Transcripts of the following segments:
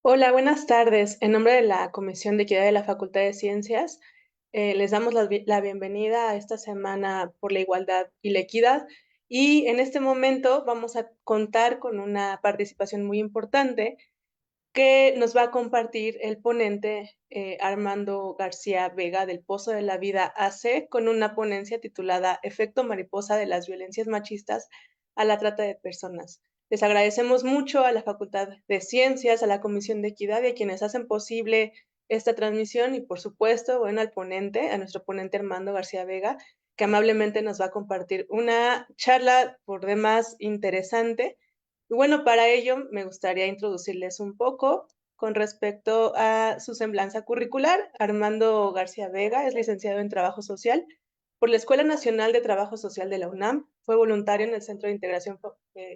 Hola, buenas tardes. En nombre de la Comisión de Equidad de la Facultad de Ciencias, les damos la bienvenida a esta Semana por la Igualdad y la Equidad. Y en este momento vamos a contar con una participación muy importante que nos va a compartir el ponente Armando García Vega del Pozo de la Vida AC con una ponencia titulada Efecto mariposa de las violencias machistas a la trata de personas. Les agradecemos mucho a la Facultad de Ciencias, a la Comisión de Equidad y a quienes hacen posible esta transmisión y por supuesto, bueno, al ponente, a nuestro ponente Armando García Vega, que amablemente nos va a compartir una charla por demás interesante. Y bueno, para ello me gustaría introducirles un poco con respecto a su semblanza curricular. Armando García Vega es licenciado en Trabajo Social por la Escuela Nacional de Trabajo Social de la UNAM. Fue voluntario en el Centro de Integración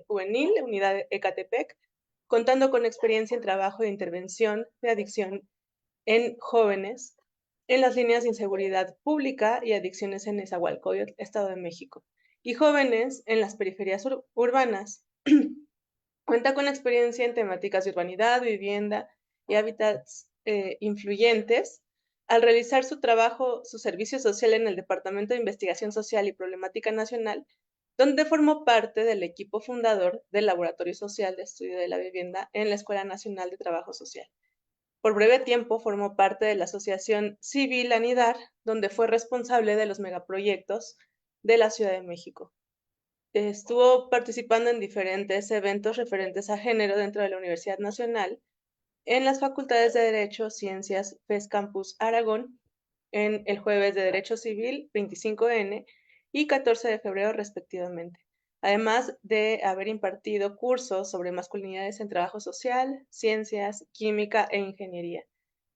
Juvenil, Unidad Ecatepec, contando con experiencia en trabajo de intervención de adicción en jóvenes en las líneas de inseguridad pública y adicciones en Nezahualcóyotl, Estado de México, y jóvenes en las periferias urbanas. Cuenta con experiencia en temáticas de urbanidad, vivienda y hábitats influyentes. Al realizar su servicio social en el Departamento de Investigación Social y Problemática Nacional, donde formó parte del equipo fundador del Laboratorio Social de Estudio de la Vivienda en la Escuela Nacional de Trabajo Social. Por breve tiempo formó parte de la Asociación Civil Anidar, donde fue responsable de los megaproyectos de la Ciudad de México. Estuvo participando en diferentes eventos referentes a género dentro de la Universidad Nacional, en las facultades de Derecho, Ciencias, FES Campus Aragón, en el jueves de Derecho Civil 25N y 14 de febrero respectivamente, además de haber impartido cursos sobre masculinidades en trabajo social, ciencias, química e ingeniería.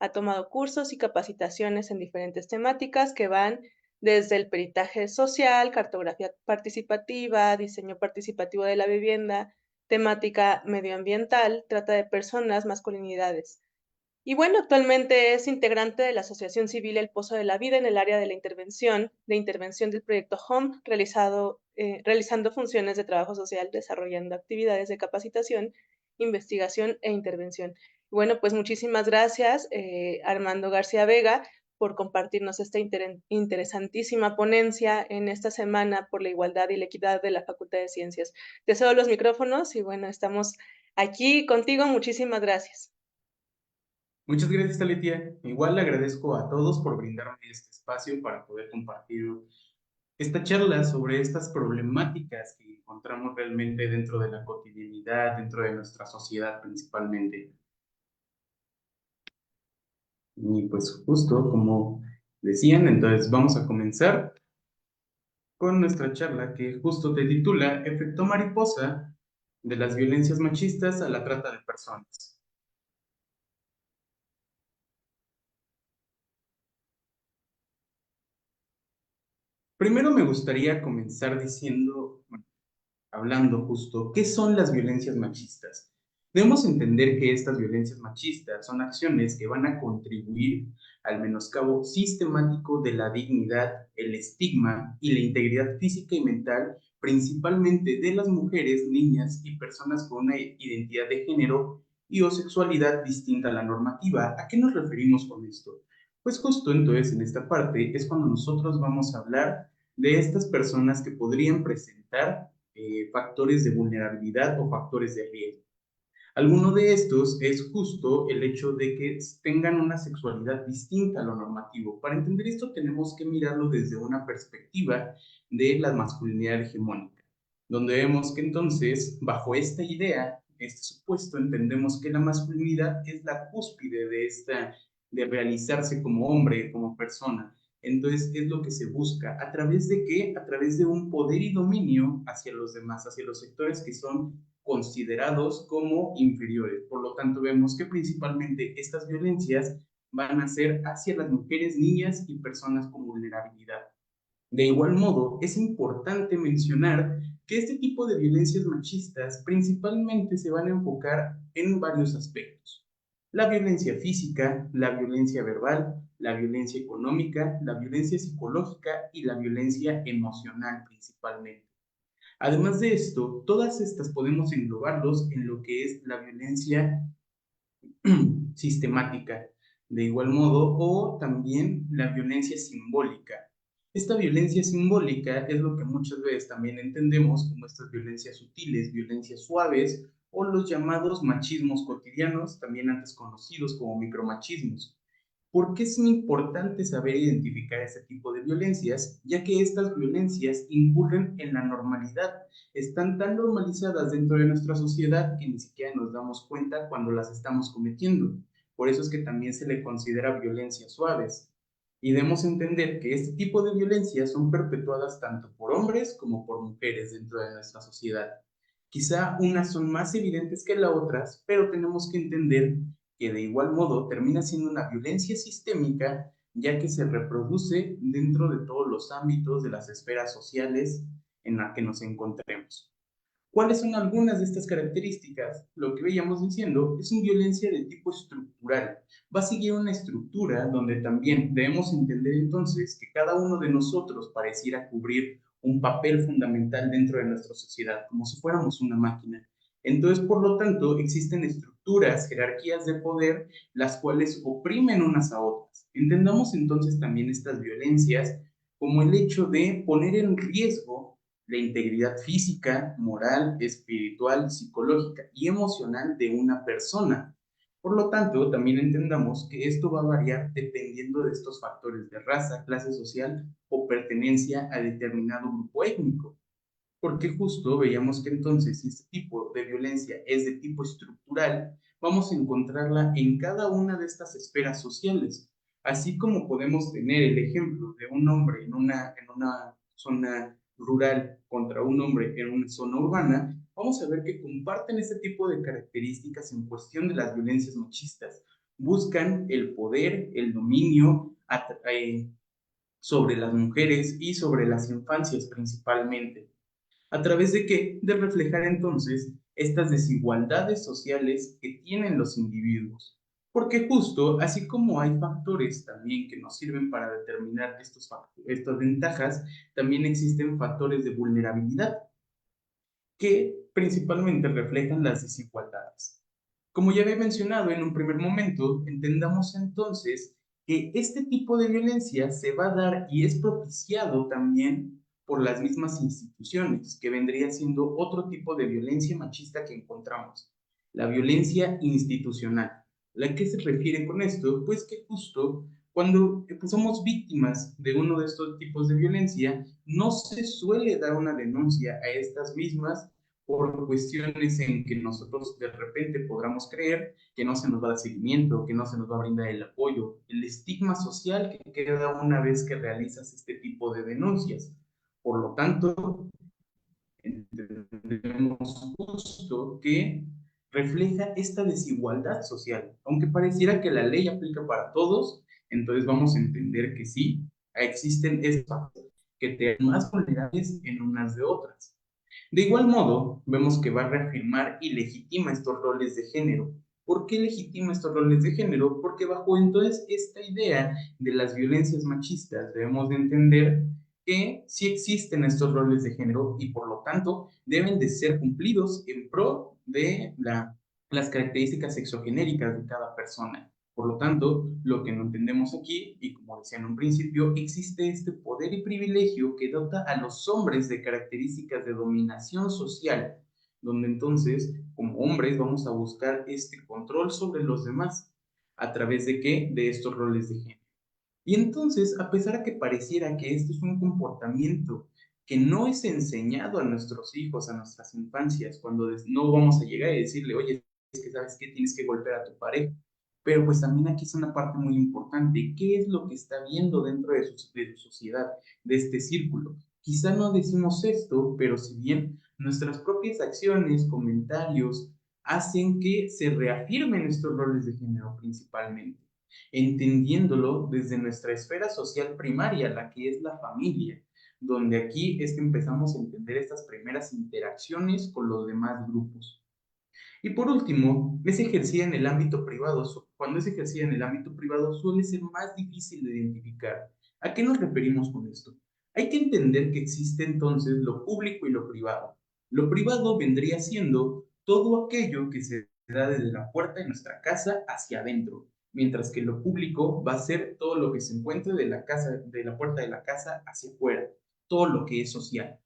Ha tomado cursos y capacitaciones en diferentes temáticas que van desde el peritaje social, cartografía participativa, diseño participativo de la vivienda, temática medioambiental, trata de personas, masculinidades. Y bueno, actualmente es integrante de la Asociación Civil El Pozo de la Vida en el área de la intervención del proyecto HOME, realizando funciones de trabajo social, desarrollando actividades de capacitación, investigación e intervención. Bueno, pues muchísimas gracias, Armando García Vega, por compartirnos esta interesantísima ponencia en esta semana por la igualdad y la equidad de la Facultad de Ciencias. Te cedo los micrófonos y bueno, estamos aquí contigo. Muchísimas gracias. Muchas gracias, Taletia. Igual le agradezco a todos por brindarme este espacio para poder compartir esta charla sobre estas problemáticas que encontramos realmente dentro de la cotidianidad, dentro de nuestra sociedad principalmente. Y pues justo como decían, entonces vamos a comenzar con nuestra charla que justo te titula Efecto mariposa de las violencias machistas a la trata de personas. Primero me gustaría comenzar diciendo, bueno, hablando justo, ¿qué son las violencias machistas? Debemos entender que estas violencias machistas son acciones que van a contribuir al menoscabo sistemático de la dignidad, el estigma y la integridad física y mental, principalmente de las mujeres, niñas y personas con una identidad de género y o sexualidad distinta a la normativa. ¿A qué nos referimos con esto? Pues justo entonces en esta parte es cuando nosotros vamos a hablar de estas personas que podrían presentar factores de vulnerabilidad o factores de riesgo. Alguno de estos es justo el hecho de que tengan una sexualidad distinta a lo normativo. Para entender esto tenemos que mirarlo desde una perspectiva de la masculinidad hegemónica, donde vemos que entonces, bajo esta idea, este supuesto, entendemos que la masculinidad es la cúspide de esta, de realizarse como hombre, como persona. Entonces, es lo que se busca. ¿A través de qué? A través de un poder y dominio hacia los demás, hacia los sectores que son considerados como inferiores. Por lo tanto, vemos que principalmente estas violencias van a ser hacia las mujeres, niñas y personas con vulnerabilidad. De igual modo, es importante mencionar que este tipo de violencias machistas principalmente se van a enfocar en varios aspectos. La violencia física, la violencia verbal, la violencia económica, la violencia psicológica y la violencia emocional principalmente. Además de esto, todas estas podemos englobarlos en lo que es la violencia sistemática, de igual modo, o también la violencia simbólica. Esta violencia simbólica es lo que muchas veces también entendemos como estas violencias sutiles, violencias suaves o los llamados machismos cotidianos, también antes conocidos como micromachismos. ¿Por qué es muy importante saber identificar este tipo de violencias? Ya que estas violencias incurren en la normalidad, están tan normalizadas dentro de nuestra sociedad que ni siquiera nos damos cuenta cuando las estamos cometiendo. Por eso es que también se le considera violencias suaves. Y debemos entender que este tipo de violencias son perpetuadas tanto por hombres como por mujeres dentro de nuestra sociedad. Quizá unas son más evidentes que las otras, pero tenemos que entender que de igual modo termina siendo una violencia sistémica, ya que se reproduce dentro de todos los ámbitos de las esferas sociales en las que nos encontremos. ¿Cuáles son algunas de estas características? Lo que veíamos diciendo es una violencia de tipo estructural. Va a seguir una estructura donde también debemos entender entonces que cada uno de nosotros pareciera cubrir un papel fundamental dentro de nuestra sociedad, como si fuéramos una máquina. Entonces, por lo tanto, existen estructuras, jerarquías de poder, las cuales oprimen unas a otras. Entendamos entonces también estas violencias como el hecho de poner en riesgo la integridad física, moral, espiritual, psicológica y emocional de una persona. Por lo tanto, también entendamos que esto va a variar dependiendo de estos factores de raza, clase social o pertenencia a determinado grupo étnico. Porque justo veíamos que entonces si este tipo de violencia es de tipo estructural, vamos a encontrarla en cada una de estas esferas sociales. Así como podemos tener el ejemplo de un hombre en una zona rural contra un hombre en una zona urbana, vamos a ver que comparten este tipo de características en cuestión de las violencias machistas. Buscan el poder, el dominio sobre las mujeres y sobre las infancias principalmente. ¿A través de qué? De reflejar entonces estas desigualdades sociales que tienen los individuos. Porque justo, así como hay factores también que nos sirven para determinar estas ventajas, también existen factores de vulnerabilidad que principalmente reflejan las desigualdades. Como ya había mencionado en un primer momento, entendamos entonces que este tipo de violencia se va a dar y es propiciado también por las mismas instituciones, que vendría siendo otro tipo de violencia machista que encontramos, la violencia institucional. ¿A qué se refiere con esto? Pues que justo cuando pues, somos víctimas de uno de estos tipos de violencia, no se suele dar una denuncia a estas mismas por cuestiones en que nosotros de repente podamos creer que no se nos va a dar seguimiento, que no se nos va a brindar el apoyo, el estigma social que queda una vez que realizas este tipo de denuncias. Por lo tanto, entendemos justo que refleja esta desigualdad social. Aunque pareciera que la ley aplica para todos, entonces vamos a entender que sí, existen espacios que te hacen más vulnerables en unas de otras. De igual modo, vemos que va a reafirmar y legitima estos roles de género. ¿Por qué legitima estos roles de género? Porque bajo entonces esta idea de las violencias machistas debemos de entender que sí existen estos roles de género y por lo tanto deben de ser cumplidos en pro de las características sexogenéricas de cada persona. Por lo tanto, lo que no entendemos aquí, y como decía en un principio, existe este poder y privilegio que dota a los hombres de características de dominación social, donde entonces, como hombres, vamos a buscar este control sobre los demás. ¿A través de qué? De estos roles de género. Y entonces, a pesar de que pareciera que esto es un comportamiento que no es enseñado a nuestros hijos, a nuestras infancias, cuando no vamos a llegar y decirle, oye, es que sabes que tienes que golpear a tu pareja. Pero pues también aquí es una parte muy importante. ¿Qué es lo que está viendo dentro de su sociedad, de este círculo? Quizá no decimos esto, pero si bien nuestras propias acciones, comentarios, hacen que se reafirmen estos roles de género principalmente entendiéndolo desde nuestra esfera social primaria, la que es la familia, donde aquí es que empezamos a entender estas primeras interacciones con los demás grupos. Y por último, es ejercida en el ámbito privado. Cuando es ejercida en el ámbito privado suele ser más difícil de identificar. ¿A qué nos referimos con esto? Hay que entender que existe entonces lo público y lo privado. Lo privado vendría siendo todo aquello que se da desde la puerta de nuestra casa hacia adentro, mientras que lo público va a ser todo lo que se encuentre de la casa, de la puerta de la casa hacia afuera, todo lo que es social.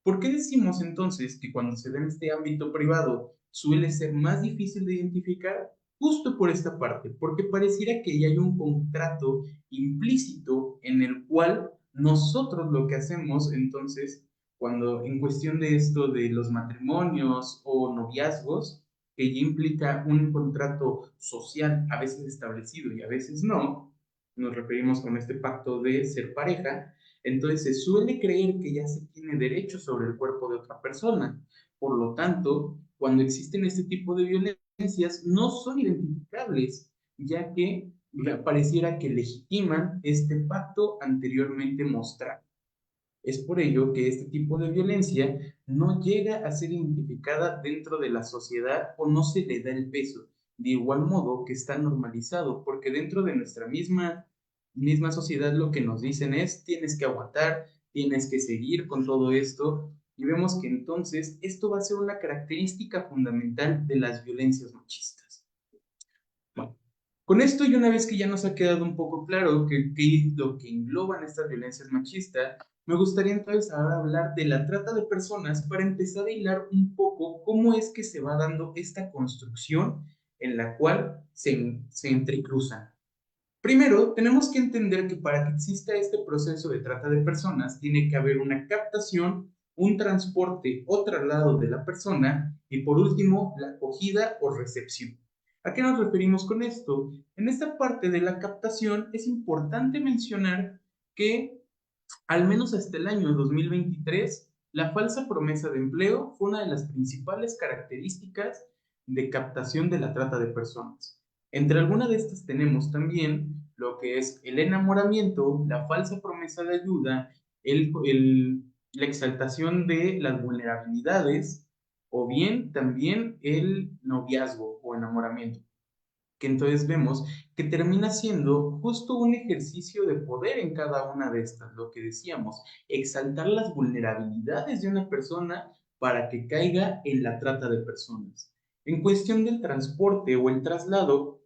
¿Por qué decimos entonces que cuando se da en este ámbito privado suele ser más difícil de identificar? Justo por esta parte, porque pareciera que ya hay un contrato implícito en el cual nosotros lo que hacemos entonces, cuando en cuestión de esto de los matrimonios o noviazgos, que ya implica un contrato social, a veces establecido y a veces no, nos referimos con este pacto de ser pareja, entonces se suele creer que ya se tiene derecho sobre el cuerpo de otra persona. Por lo tanto, cuando existen este tipo de violencias, no son identificables, ya que pareciera que legitiman este pacto anteriormente mostrado. Es por ello que este tipo de violencia no llega a ser identificada dentro de la sociedad o no se le da el peso, de igual modo que está normalizado, porque dentro de nuestra misma sociedad lo que nos dicen es tienes que aguantar, tienes que seguir con todo esto, y vemos que entonces esto va a ser una característica fundamental de las violencias machistas. Bueno, con esto y una vez que ya nos ha quedado un poco claro qué es lo que engloban estas violencias machistas, me gustaría entonces ahora hablar de la trata de personas para empezar a hilar un poco cómo es que se va dando esta construcción en la cual se entrecruzan. Primero, tenemos que entender que para que exista este proceso de trata de personas, tiene que haber una captación, un transporte o traslado de la persona y por último, la acogida o recepción. ¿A qué nos referimos con esto? En esta parte de la captación es importante mencionar que al menos hasta el año 2023, la falsa promesa de empleo fue una de las principales características de captación de la trata de personas. Entre algunas de estas tenemos también lo que es el enamoramiento, la falsa promesa de ayuda, la exaltación de las vulnerabilidades o bien también el noviazgo o enamoramiento, que entonces vemos que termina siendo justo un ejercicio de poder en cada una de estas, lo que decíamos, exaltar las vulnerabilidades de una persona para que caiga en la trata de personas. En cuestión del transporte o el traslado,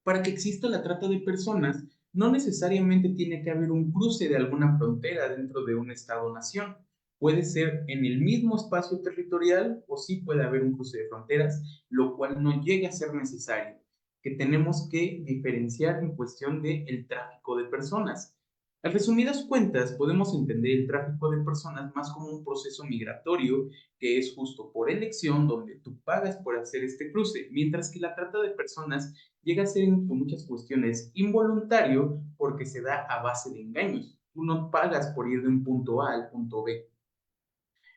para que exista la trata de personas, no necesariamente tiene que haber un cruce de alguna frontera dentro de un estado-nación. Puede ser en el mismo espacio territorial o sí puede haber un cruce de fronteras, lo cual no llega a ser necesario, que tenemos que diferenciar en cuestión del el tráfico de personas. A resumidas cuentas, podemos entender el tráfico de personas más como un proceso migratorio que es justo por elección, donde tú pagas por hacer este cruce, mientras que la trata de personas llega a ser en muchas cuestiones involuntario porque se da a base de engaños. Tú no pagas por ir de un punto A al punto B.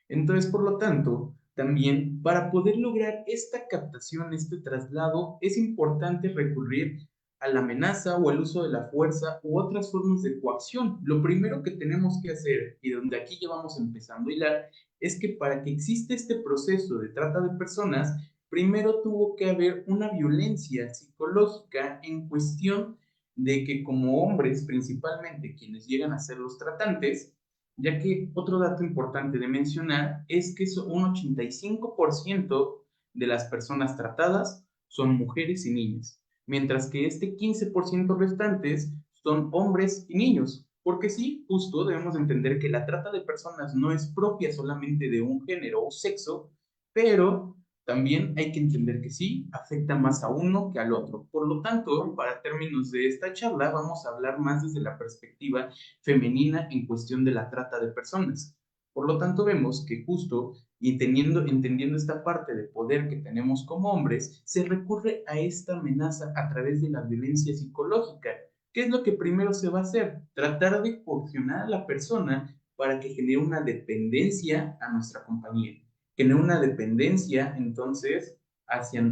Entonces, por lo tanto, también para poder lograr esta captación, este traslado, es importante recurrir a la amenaza o al uso de la fuerza u otras formas de coacción. Lo primero que tenemos que hacer, y donde aquí ya vamos empezando a hilar, es que para que exista este proceso de trata de personas, primero tuvo que haber una violencia psicológica en cuestión de que como hombres, principalmente quienes llegan a ser los tratantes, ya que otro dato importante de mencionar es que un 85% de las personas tratadas son mujeres y niñas, mientras que este 15% restantes son hombres y niños. Porque sí, justo debemos entender que la trata de personas no es propia solamente de un género o sexo, pero también hay que entender que sí, afecta más a uno que al otro. Por lo tanto, para términos de esta charla, vamos a hablar más desde la perspectiva femenina en cuestión de la trata de personas. Por lo tanto, vemos que justo y entendiendo esta parte de poder que tenemos como hombres, se recurre a esta amenaza a través de la violencia psicológica. ¿Qué es lo que primero se va a hacer? Tratar de coaccionar a la persona para que genere una dependencia a nuestra compañía, genere una dependencia entonces hacia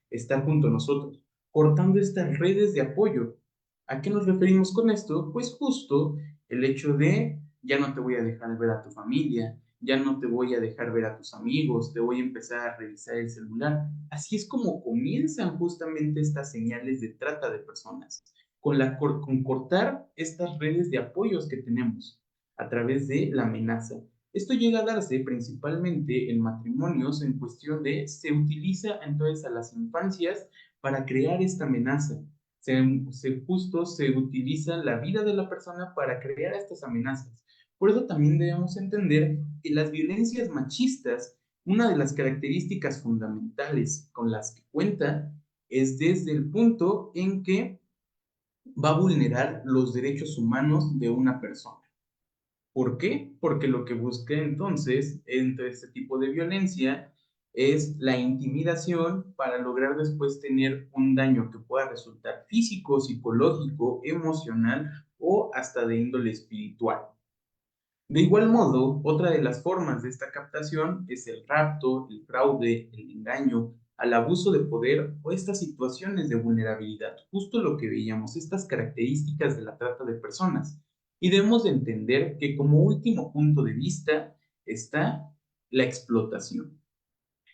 estar junto a nosotros, cortando estas redes de apoyo. ¿A qué nos referimos con esto? Pues justo el hecho de ya no te voy a dejar ver a tu familia, ya no te voy a dejar ver a tus amigos, te voy a empezar a revisar el celular. Así es como comienzan justamente estas señales de trata de personas, con cortar estas redes de apoyos que tenemos a través de la amenaza. Esto llega a darse principalmente en matrimonios en cuestión de se utiliza entonces a las infancias para crear esta amenaza. Justo se utiliza la vida de la persona para crear estas amenazas. Por eso también debemos entender que las violencias machistas, una de las características fundamentales con las que cuenta es desde el punto en que va a vulnerar los derechos humanos de una persona. ¿Por qué? Porque lo que busca entonces, entre este tipo de violencia, es la intimidación para lograr después tener un daño que pueda resultar físico, psicológico, emocional o hasta de índole espiritual. De igual modo, otra de las formas de esta captación es el rapto, el fraude, el engaño, al abuso de poder o estas situaciones de vulnerabilidad, justo lo que veíamos, estas características de la trata de personas. Y debemos de entender que como último punto de vista está la explotación.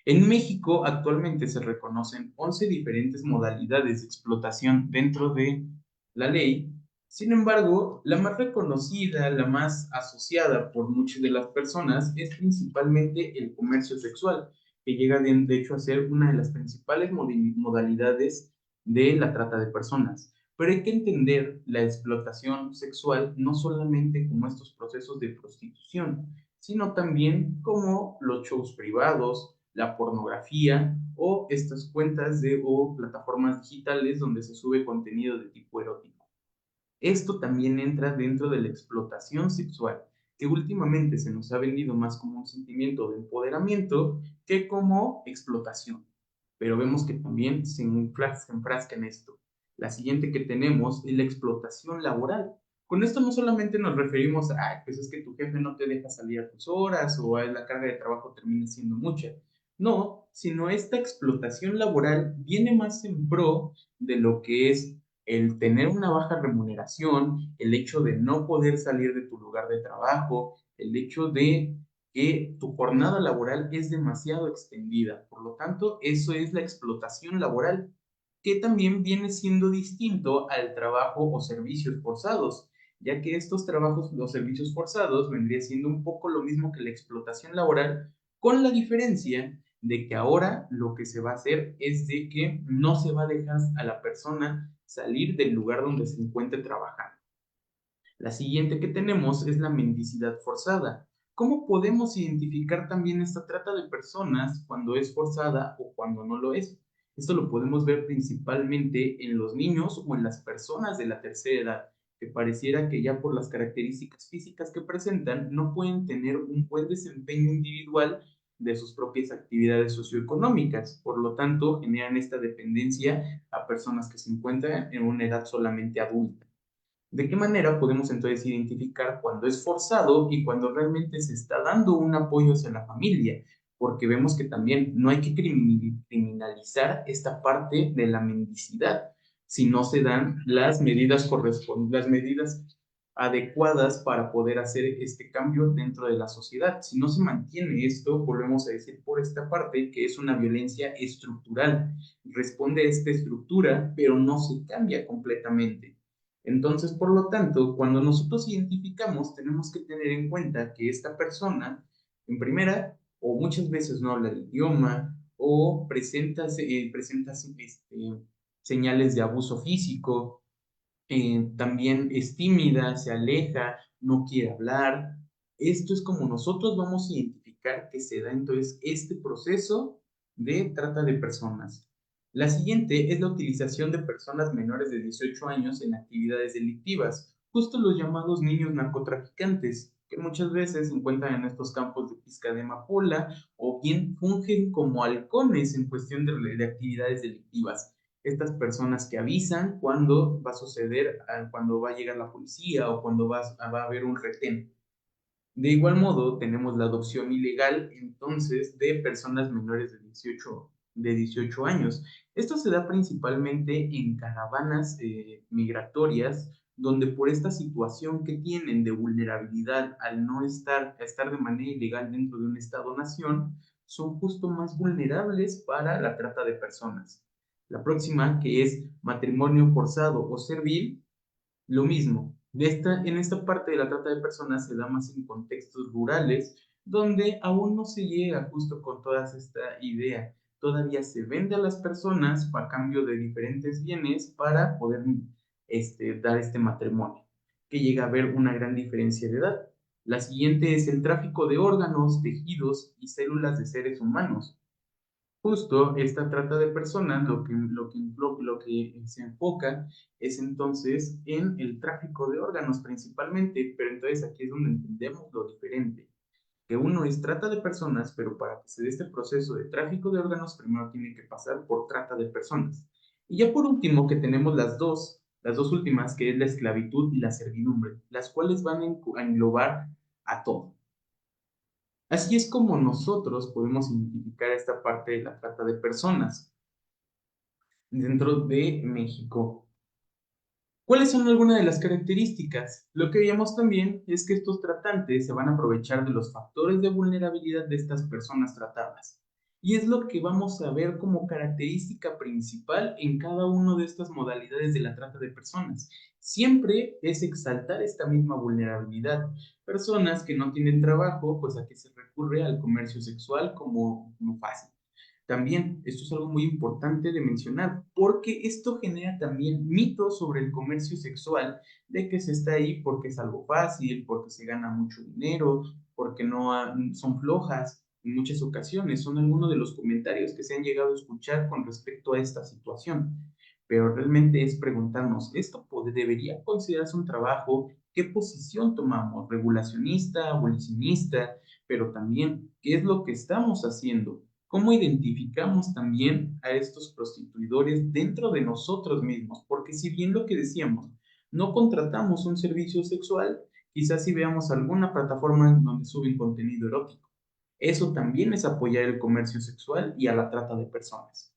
En México actualmente se reconocen 11 diferentes modalidades de explotación dentro de la ley. Sin embargo, la más reconocida, la más asociada por muchas de las personas es principalmente el comercio sexual, que llega de hecho a ser una de las principales modalidades de la trata de personas. Pero hay que entender la explotación sexual no solamente como estos procesos de prostitución, sino también como los shows privados, la pornografía o estas cuentas o plataformas digitales donde se sube contenido de tipo erótico. Esto también entra dentro de la explotación sexual, que últimamente se nos ha vendido más como un sentimiento de empoderamiento que como explotación. Pero vemos que también se enfrasca en esto. La siguiente que tenemos es la explotación laboral. Con esto no solamente nos referimos a, pues es que tu jefe no te deja salir a tus horas o la carga de trabajo termina siendo mucha. No, sino esta explotación laboral viene más en pro de lo que es el tener una baja remuneración, el hecho de no poder salir de tu lugar de trabajo, el hecho de que tu jornada laboral es demasiado extendida. Por lo tanto, eso es la explotación laboral, que también viene siendo distinto al trabajo o servicios forzados, ya que estos trabajos o servicios forzados vendría siendo un poco lo mismo que la explotación laboral, con la diferencia de que ahora lo que se va a hacer es de que no se va a dejar a la persona salir del lugar donde se encuentre trabajando. La siguiente que tenemos es la mendicidad forzada. ¿Cómo podemos identificar también esta trata de personas cuando es forzada o cuando no lo es? Esto lo podemos ver principalmente en los niños o en las personas de la tercera edad, que pareciera que ya por las características físicas que presentan no pueden tener un buen desempeño individual de sus propias actividades socioeconómicas. Por lo tanto, generan esta dependencia a personas que se encuentran en una edad solamente adulta. ¿De qué manera podemos entonces identificar cuando es forzado y cuando realmente se está dando un apoyo hacia la familia? Porque vemos que también no hay que criminalizar esta parte de la mendicidad si no se dan las medidas las medidas adecuadas para poder hacer este cambio dentro de la sociedad. Si no se mantiene esto, volvemos a decir por esta parte que es una violencia estructural. Responde a esta estructura, pero no se cambia completamente. Entonces, por lo tanto, cuando nosotros identificamos, tenemos que tener en cuenta que esta persona, en primera, o muchas veces no habla el idioma, o presenta señales de abuso físico, también es tímida, se aleja, no quiere hablar. Esto es como nosotros vamos a identificar que se da entonces este proceso de trata de personas. La siguiente es la utilización de personas menores de 18 años en actividades delictivas, justo los llamados niños narcotraficantes, que muchas veces se encuentran en estos campos de pizca de amapola o bien fungen como halcones en cuestión de actividades delictivas. Estas personas que avisan cuando va a suceder, cuando va a llegar la policía o cuando va a haber un retén. De igual modo, tenemos la adopción ilegal, entonces, de personas menores de 18 años. Esto se da principalmente en caravanas migratorias, donde por esta situación que tienen de vulnerabilidad al no estar de manera ilegal dentro de un estado-nación, son justo más vulnerables para la trata de personas. La próxima, que es matrimonio forzado o servil, lo mismo. En esta parte de la trata de personas se da más en contextos rurales, donde aún no se llega justo con toda esta idea. Todavía se vende a las personas a cambio de diferentes bienes para poder dar este matrimonio, que llega a haber una gran diferencia de edad. La siguiente es el tráfico de órganos, tejidos y células de seres humanos. Justo esta trata de personas lo que se enfoca es entonces en el tráfico de órganos principalmente, pero entonces aquí es donde entendemos lo diferente, que uno es trata de personas, pero para que se dé este proceso de tráfico de órganos, primero tiene que pasar por trata de personas. Y ya por último, que tenemos las dos últimas, que es la esclavitud y la servidumbre, las cuales van a englobar a todo. Así es como nosotros podemos identificar esta parte de la trata de personas dentro de México. ¿Cuáles son algunas de las características? Lo que veíamos también es que estos tratantes se van a aprovechar de los factores de vulnerabilidad de estas personas tratadas. Y es lo que vamos a ver como característica principal en cada una de estas modalidades de la trata de personas. Siempre es exaltar esta misma vulnerabilidad. Personas que no tienen trabajo, pues aquí se recurre al comercio sexual como fácil. También, esto es algo muy importante de mencionar, porque esto genera también mitos sobre el comercio sexual, de que se está ahí porque es algo fácil, porque se gana mucho dinero, porque no son flojas. En muchas ocasiones son algunos de los comentarios que se han llegado a escuchar con respecto a esta situación. Pero realmente es preguntarnos, ¿esto debería considerarse un trabajo? ¿Qué posición tomamos? ¿Regulacionista, abolicionista? Pero también, ¿qué es lo que estamos haciendo? ¿Cómo identificamos también a estos prostituidores dentro de nosotros mismos? Porque si bien lo que decíamos, no contratamos un servicio sexual, quizás si veamos alguna plataforma en donde suben contenido erótico. Eso también es apoyar el comercio sexual y a la trata de personas.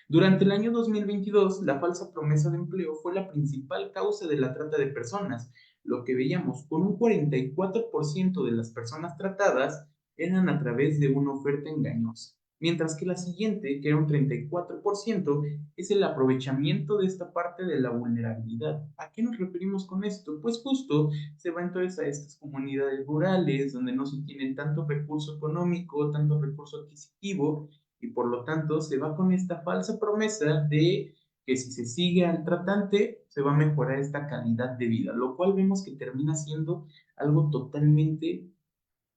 Durante el año 2022, la falsa promesa de empleo fue la principal causa de la trata de personas. Lo que veíamos, con un 44% de las personas tratadas eran a través de una oferta engañosa, mientras que la siguiente, que era un 34%, es el aprovechamiento de esta parte de la vulnerabilidad. ¿A qué nos referimos con esto? Pues justo se va entonces a estas comunidades rurales donde no se tiene tanto recurso económico, tanto recurso adquisitivo, y por lo tanto se va con esta falsa promesa de que si se sigue al tratante se va a mejorar esta calidad de vida, lo cual vemos que termina siendo algo totalmente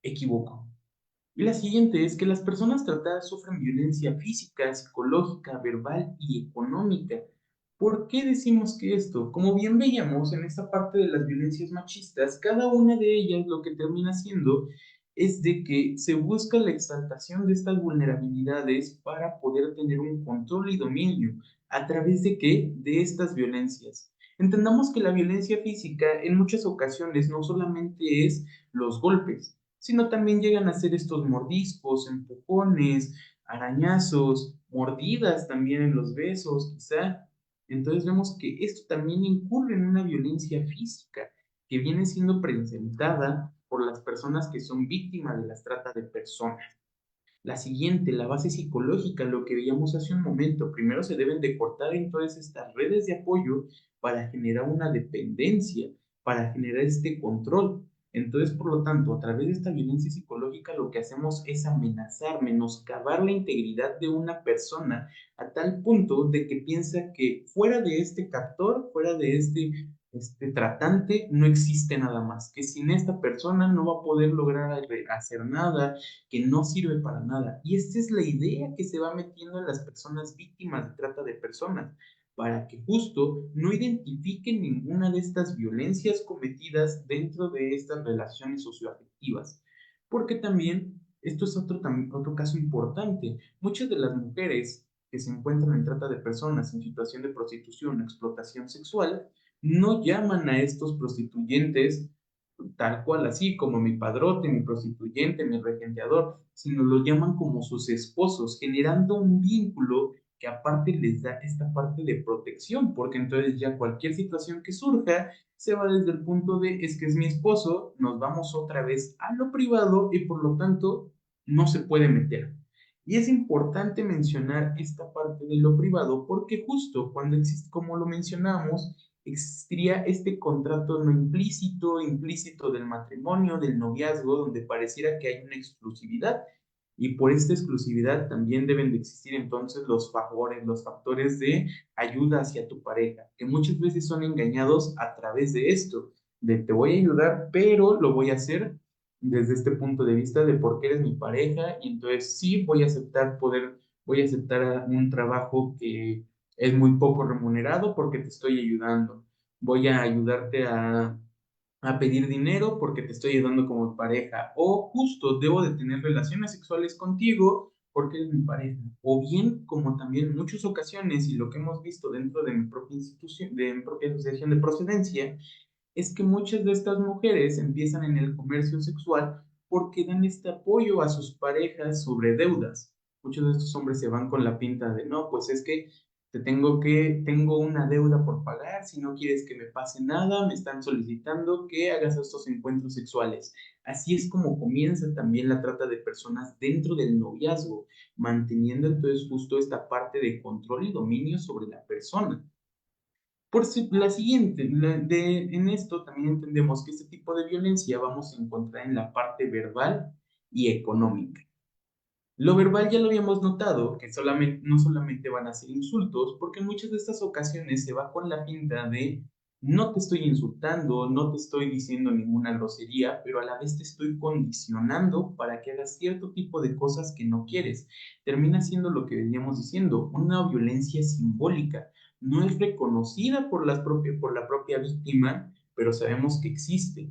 equivocado. Y la siguiente es que las personas tratadas sufren violencia física, psicológica, verbal y económica. ¿Por qué decimos que esto? Como bien veíamos en esta parte de las violencias machistas, cada una de ellas lo que termina siendo es de que se busca la exaltación de estas vulnerabilidades para poder tener un control y dominio. ¿A través de qué? De estas violencias. Entendamos que la violencia física en muchas ocasiones no solamente es los golpes, sino también llegan a ser estos mordiscos, empujones, arañazos, mordidas también en los besos, quizá. Entonces vemos que esto también incurre en una violencia física que viene siendo presentada por las personas que son víctimas de las trata de personas. La siguiente, la base psicológica, lo que veíamos hace un momento. Primero se deben de cortar en todas estas redes de apoyo para generar una dependencia, para generar este control. Entonces, por lo tanto, a través de esta violencia psicológica lo que hacemos es amenazar, menoscabar la integridad de una persona a tal punto de que piensa que fuera de este captor, fuera de este tratante, no existe nada más, que sin esta persona no va a poder lograr hacer nada, que no sirve para nada. Y esta es la idea que se va metiendo en las personas víctimas de trata de personas, para que justo no identifiquen ninguna de estas violencias cometidas dentro de estas relaciones socioafectivas. Porque también, esto es otro caso importante, muchas de las mujeres que se encuentran en trata de personas en situación de prostitución o explotación sexual, no llaman a estos prostituyentes tal cual así, como mi padrote, mi prostituyente, mi regenteador, sino lo llaman como sus esposos, generando un vínculo que aparte les da esta parte de protección, porque entonces ya cualquier situación que surja se va desde el punto de es que es mi esposo, nos vamos otra vez a lo privado y por lo tanto no se puede meter. Y es importante mencionar esta parte de lo privado porque justo cuando existe, como lo mencionamos, existiría este contrato no implícito, implícito del matrimonio, del noviazgo, donde pareciera que hay una exclusividad. Y por esta exclusividad también deben de existir entonces los favores, los factores de ayuda hacia tu pareja, que muchas veces son engañados a través de esto, de te voy a ayudar, pero lo voy a hacer desde este punto de vista de por qué eres mi pareja y entonces sí voy a aceptar un trabajo que es muy poco remunerado porque te estoy ayudando. Voy a ayudarte a pedir dinero porque te estoy ayudando como pareja. O justo debo de tener relaciones sexuales contigo porque eres mi pareja. O bien, como también en muchas ocasiones, y lo que hemos visto dentro de mi propia institución, de mi propia asociación de procedencia, es que muchas de estas mujeres empiezan en el comercio sexual porque dan este apoyo a sus parejas sobre deudas. Muchos de estos hombres se van con la pinta de, no, pues es que tengo una deuda por pagar, si no quieres que me pase nada, me están solicitando que hagas estos encuentros sexuales. Así es como comienza también la trata de personas dentro del noviazgo, manteniendo entonces justo esta parte de control y dominio sobre la persona. La siguiente, en esto también entendemos que este tipo de violencia vamos a encontrar en la parte verbal y económica. Lo verbal ya lo habíamos notado, que no solamente van a ser insultos, porque en muchas de estas ocasiones se va con la pinta de no te estoy insultando, no te estoy diciendo ninguna grosería, pero a la vez te estoy condicionando para que hagas cierto tipo de cosas que no quieres. Termina siendo lo que veníamos diciendo, una violencia simbólica. No es reconocida por la propia víctima, pero sabemos que existe.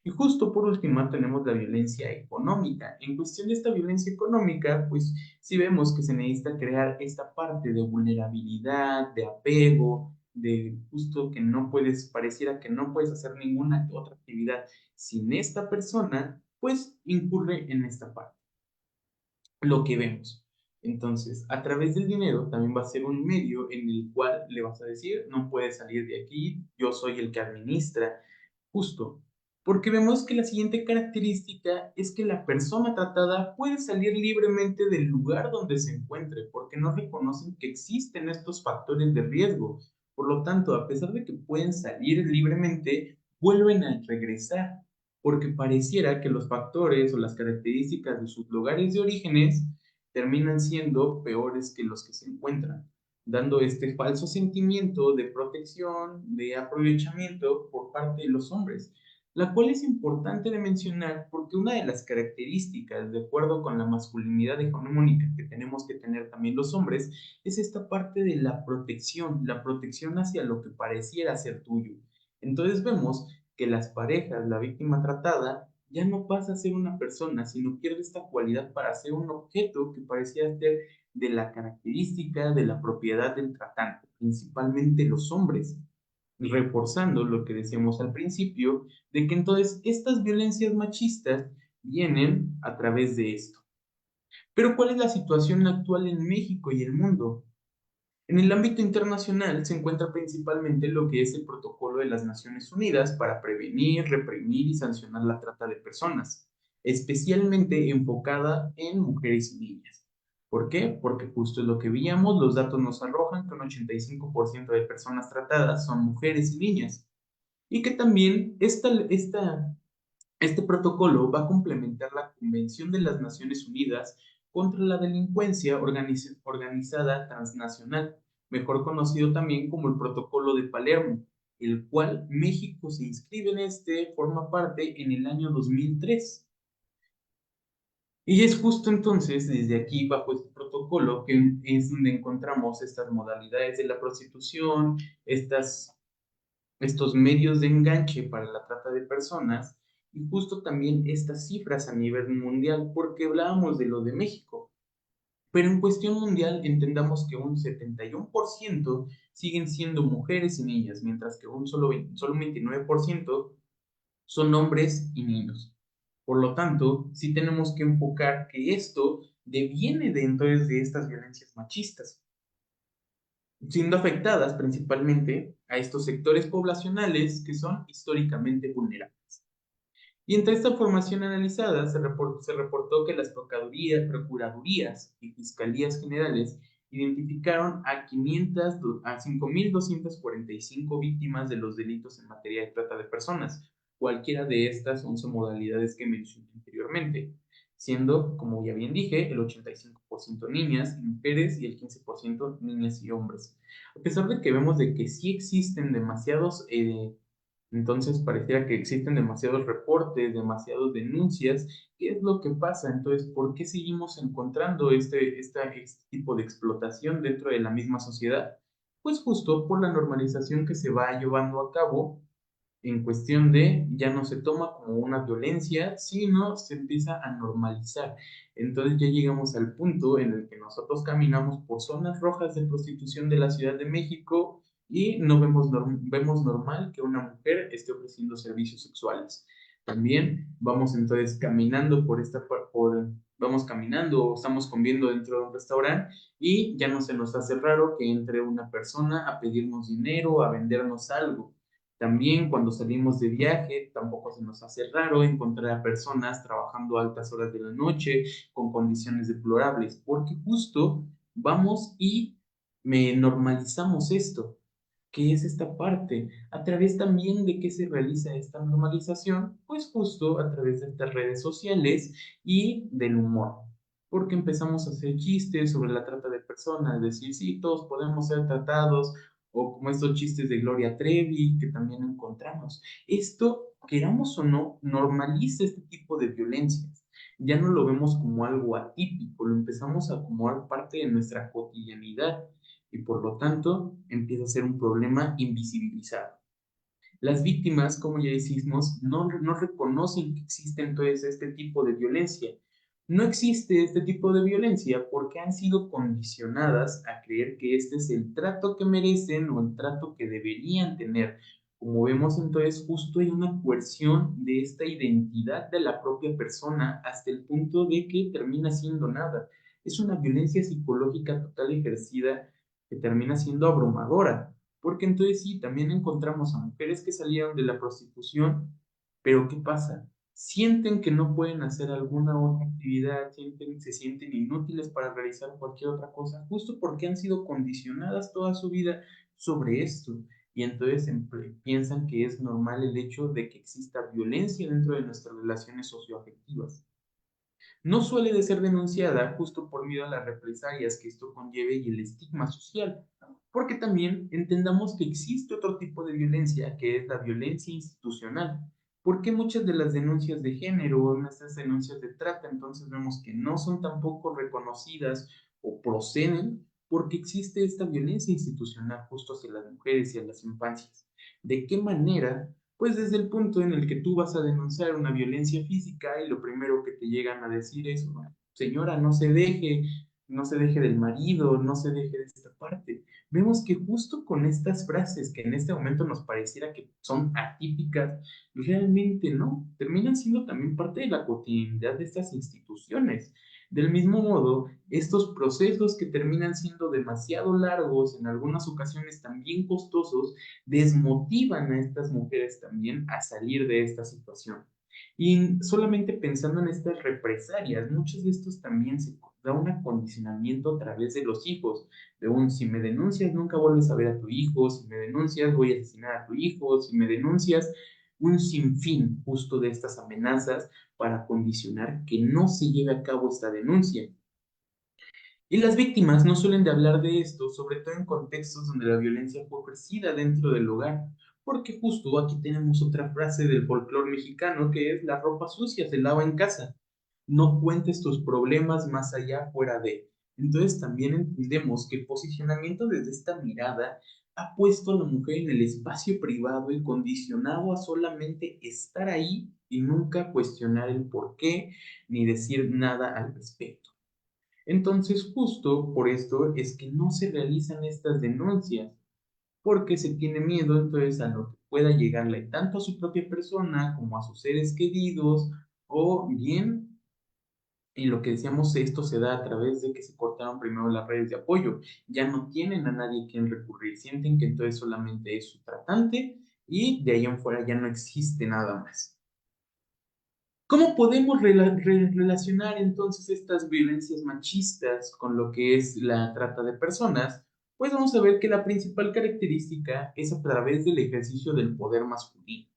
Y justo por último tenemos la violencia económica. En cuestión de esta violencia económica, pues sí vemos que se necesita crear esta parte de vulnerabilidad, de apego, de justo que no puedes, pareciera que no puedes hacer ninguna otra actividad sin esta persona, pues incurre en esta parte lo que vemos. Entonces, a través del dinero también va a ser un medio en el cual le vas a decir, no puedes salir de aquí, yo soy el que administra, justo, porque vemos que la siguiente característica es que la persona tratada puede salir libremente del lugar donde se encuentre, porque no reconocen que existen estos factores de riesgo. Por lo tanto, a pesar de que pueden salir libremente, vuelven a regresar porque pareciera que los factores o las características de sus lugares de orígenes terminan siendo peores que los que se encuentran, dando este falso sentimiento de protección, de aprovechamiento por parte de los hombres, la cual es importante de mencionar porque una de las características, de acuerdo con la masculinidad hegemónica que tenemos que tener también los hombres, es esta parte de la protección hacia lo que pareciera ser tuyo. Entonces vemos que las parejas, la víctima tratada, ya no pasa a ser una persona, sino pierde esta cualidad para ser un objeto que parecía ser de la característica de la propiedad del tratante, principalmente los hombres, reforzando lo que decíamos al principio, de que entonces estas violencias machistas vienen a través de esto. Pero ¿cuál es la situación actual en México y el mundo? En el ámbito internacional se encuentra principalmente lo que es el Protocolo de las Naciones Unidas para prevenir, reprimir y sancionar la trata de personas, especialmente enfocada en mujeres y niñas. ¿Por qué? Porque justo es lo que veíamos, los datos nos arrojan que un 85% de personas tratadas son mujeres y niñas, y que también este protocolo va a complementar la Convención de las Naciones Unidas contra la delincuencia organizada transnacional, mejor conocido también como el Protocolo de Palermo, el cual México se inscribe en forma parte en el año 2003. Y es justo entonces, desde aquí, bajo este protocolo, que es donde encontramos estas modalidades de la prostitución, estos medios de enganche para la trata de personas y justo también estas cifras a nivel mundial, porque hablábamos de lo de México, pero en cuestión mundial entendamos que un 71% siguen siendo mujeres y niñas, mientras que solo 29% son hombres y niños. Por lo tanto, sí tenemos que enfocar que esto deviene de entonces de estas violencias machistas, siendo afectadas principalmente a estos sectores poblacionales que son históricamente vulnerables. Y entre esta formación analizada se reportó que las procuradurías y fiscalías generales identificaron a 500, a 5.245 víctimas de los delitos en materia de trata de personas. Cualquiera de estas 11 modalidades que mencioné anteriormente, siendo, como ya bien dije, el 85% niñas y mujeres y el 15% niñas y hombres. A pesar de que vemos de que sí existen demasiados entonces pareciera que existen demasiados reportes, demasiadas denuncias. ¿Qué es lo que pasa? Entonces, ¿por qué seguimos encontrando este tipo de explotación dentro de la misma sociedad? Pues justo por la normalización que se va llevando a cabo en cuestión de ya no se toma como una violencia, sino se empieza a normalizar. Entonces ya llegamos al punto en el que nosotros caminamos por zonas rojas de prostitución de la Ciudad de México y no vemos normal que una mujer esté ofreciendo servicios sexuales. También vamos entonces caminando vamos caminando o estamos comiendo dentro de un restaurante y ya no se nos hace raro que entre una persona a pedirnos dinero, a vendernos algo. También cuando salimos de viaje, tampoco se nos hace raro encontrar a personas trabajando a altas horas de la noche con condiciones deplorables, porque justo vamos y me normalizamos esto. ¿Qué es esta parte? A través también de qué se realiza esta normalización, pues justo a través de estas redes sociales y del humor. Porque empezamos a hacer chistes sobre la trata de personas, decir, sí, todos podemos ser tratados, o como estos chistes de Gloria Trevi que también encontramos. Esto, queramos o no, normaliza este tipo de violencias. Ya no lo vemos como algo atípico, lo empezamos a acomodar parte de nuestra cotidianidad y por lo tanto empieza a ser un problema invisibilizado. Las víctimas, como ya decimos, no reconocen que existe entonces este tipo de violencia. No existe este tipo de violencia porque han sido condicionadas a creer que este es el trato que merecen o el trato que deberían tener. Como vemos entonces, justo hay una coerción de esta identidad de la propia persona hasta el punto de que termina siendo nada. Es una violencia psicológica total ejercida que termina siendo abrumadora. Porque entonces sí, también encontramos a mujeres que salieron de la prostitución, pero ¿qué pasa? Sienten que no pueden hacer alguna otra actividad, se sienten inútiles para realizar cualquier otra cosa, justo porque han sido condicionadas toda su vida sobre esto. Y entonces piensan que es normal el hecho de que exista violencia dentro de nuestras relaciones socioafectivas. No suele de ser denunciada justo por miedo a las represalias que esto conlleve y el estigma social, porque también entendamos que existe otro tipo de violencia, que es la violencia institucional, porque muchas de las denuncias de género, nuestras denuncias de trata, entonces vemos que no son tampoco reconocidas o proceden porque existe esta violencia institucional justo hacia las mujeres y a las infancias. ¿De qué manera? Pues desde el punto en el que tú vas a denunciar una violencia física y lo primero que te llegan a decir es, señora, no se deje del marido, no se deje de esta parte. Vemos que justo con estas frases que en este momento nos pareciera que son atípicas, realmente no, terminan siendo también parte de la cotidianidad de estas instituciones. Del mismo modo, estos procesos que terminan siendo demasiado largos, en algunas ocasiones también costosos, desmotivan a estas mujeres también a salir de esta situación. Y solamente pensando en estas represalias, muchos de estos también se da un acondicionamiento a través de los hijos, de un si me denuncias nunca vuelves a ver a tu hijo, si me denuncias voy a asesinar a tu hijo, si me denuncias, un sinfín justo de estas amenazas para condicionar que no se lleve a cabo esta denuncia. Y las víctimas no suelen de hablar de esto, sobre todo en contextos donde la violencia fue ofrecida dentro del hogar, porque justo aquí tenemos otra frase del folclore mexicano que es la ropa sucia se lava en casa. No cuentes tus problemas más allá fuera de. Entonces también entendemos que el posicionamiento desde esta mirada ha puesto a la mujer en el espacio privado y condicionado a solamente estar ahí y nunca cuestionar el por qué ni decir nada al respecto. Entonces, justo por esto es que no se realizan estas denuncias, porque se tiene miedo entonces a lo que pueda llegarle tanto a su propia persona como a sus seres queridos, o bien, y lo que decíamos, esto se da a través de que se cortaron primero las redes de apoyo, ya no tienen a nadie a quien recurrir, sienten que entonces solamente es su tratante y de ahí en fuera ya no existe nada más. ¿Cómo podemos relacionar entonces estas violencias machistas con lo que es la trata de personas? Pues vamos a ver que la principal característica es a través del ejercicio del poder masculino.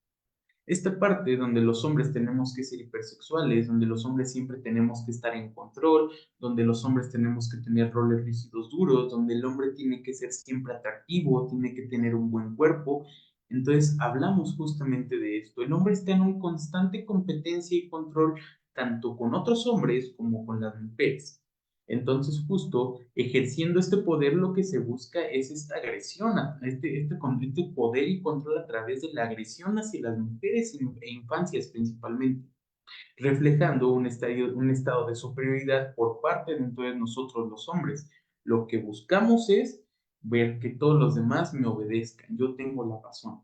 Esta parte donde los hombres tenemos que ser hipersexuales, donde los hombres siempre tenemos que estar en control, donde los hombres tenemos que tener roles rígidos duros, donde el hombre tiene que ser siempre atractivo, tiene que tener un buen cuerpo. Entonces hablamos justamente de esto. El hombre está en una constante competencia y control tanto con otros hombres como con las mujeres. Entonces, justo ejerciendo este poder, lo que se busca es esta agresión, este poder y control a través de la agresión hacia las mujeres e infancias principalmente, reflejando un estado de superioridad por parte de entonces nosotros los hombres. Lo que buscamos es ver que todos los demás me obedezcan, yo tengo la razón.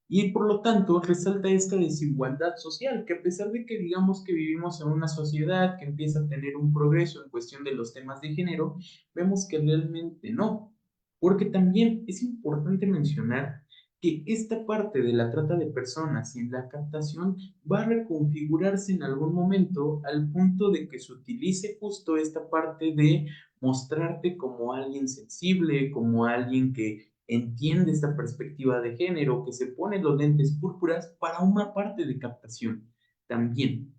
Y por lo tanto resalta esta desigualdad social, que a pesar de que digamos que vivimos en una sociedad que empieza a tener un progreso en cuestión de los temas de género, vemos que realmente no. Porque también es importante mencionar que esta parte de la trata de personas y en la captación va a reconfigurarse en algún momento al punto de que se utilice justo esta parte de mostrarte como alguien sensible, como alguien que entiende esta perspectiva de género, que se pone los lentes púrpuras para una parte de captación también.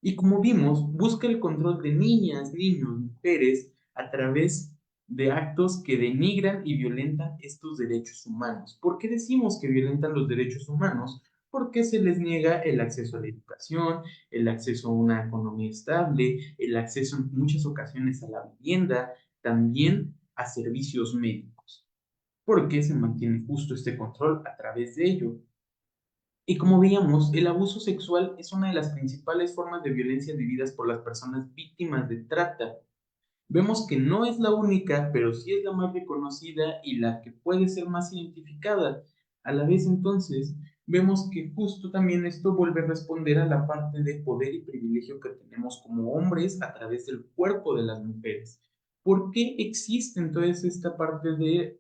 Y como vimos, busca el control de niñas, niños, mujeres a través de actos que denigran y violentan estos derechos humanos. ¿Por qué decimos que violentan los derechos humanos? Porque se les niega el acceso a la educación, el acceso a una economía estable, el acceso en muchas ocasiones a la vivienda, también a servicios médicos. ¿Por qué se mantiene justo este control a través de ello? Y como veíamos, el abuso sexual es una de las principales formas de violencia vividas por las personas víctimas de trata. Vemos que no es la única, pero sí es la más reconocida y la que puede ser más identificada. A la vez entonces, vemos que justo también esto vuelve a responder a la parte de poder y privilegio que tenemos como hombres a través del cuerpo de las mujeres. ¿Por qué existe entonces esta parte de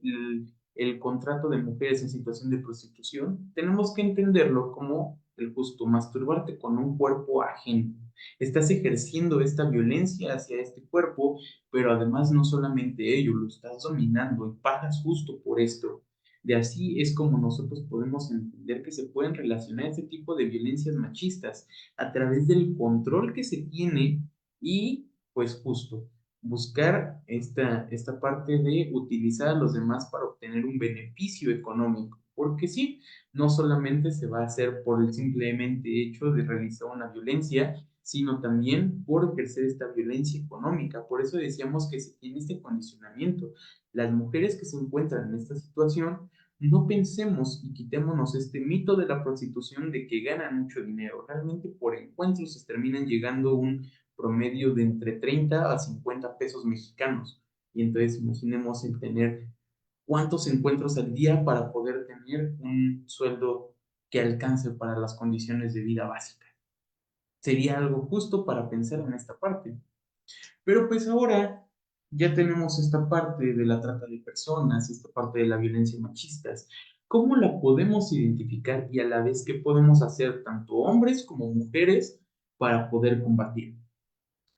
el contrato de mujeres en situación de prostitución? Tenemos que entenderlo como el justo masturbarte con un cuerpo ajeno. Estás ejerciendo esta violencia hacia este cuerpo, pero además no solamente ello, lo estás dominando y pagas justo por esto. De así es como nosotros podemos entender que se pueden relacionar este tipo de violencias machistas a través del control que se tiene y pues justo buscar esta parte de utilizar a los demás para obtener un beneficio económico. Porque sí, no solamente se va a hacer por el simplemente hecho de realizar una violencia, sino también por ejercer esta violencia económica. Por eso decíamos que se tiene este condicionamiento. Las mujeres que se encuentran en esta situación, no pensemos y quitémonos este mito de la prostitución de que ganan mucho dinero. Realmente por encuentros se terminan llegando a un promedio de entre 30 a 50 pesos mexicanos. Y entonces imaginemos el tener cuántos encuentros al día para poder tener un sueldo que alcance para las condiciones de vida básicas. Sería algo justo para pensar en esta parte. Pero pues ahora ya tenemos esta parte de la trata de personas, esta parte de la violencia machistas. ¿Cómo la podemos identificar y a la vez qué podemos hacer tanto hombres como mujeres para poder combatir?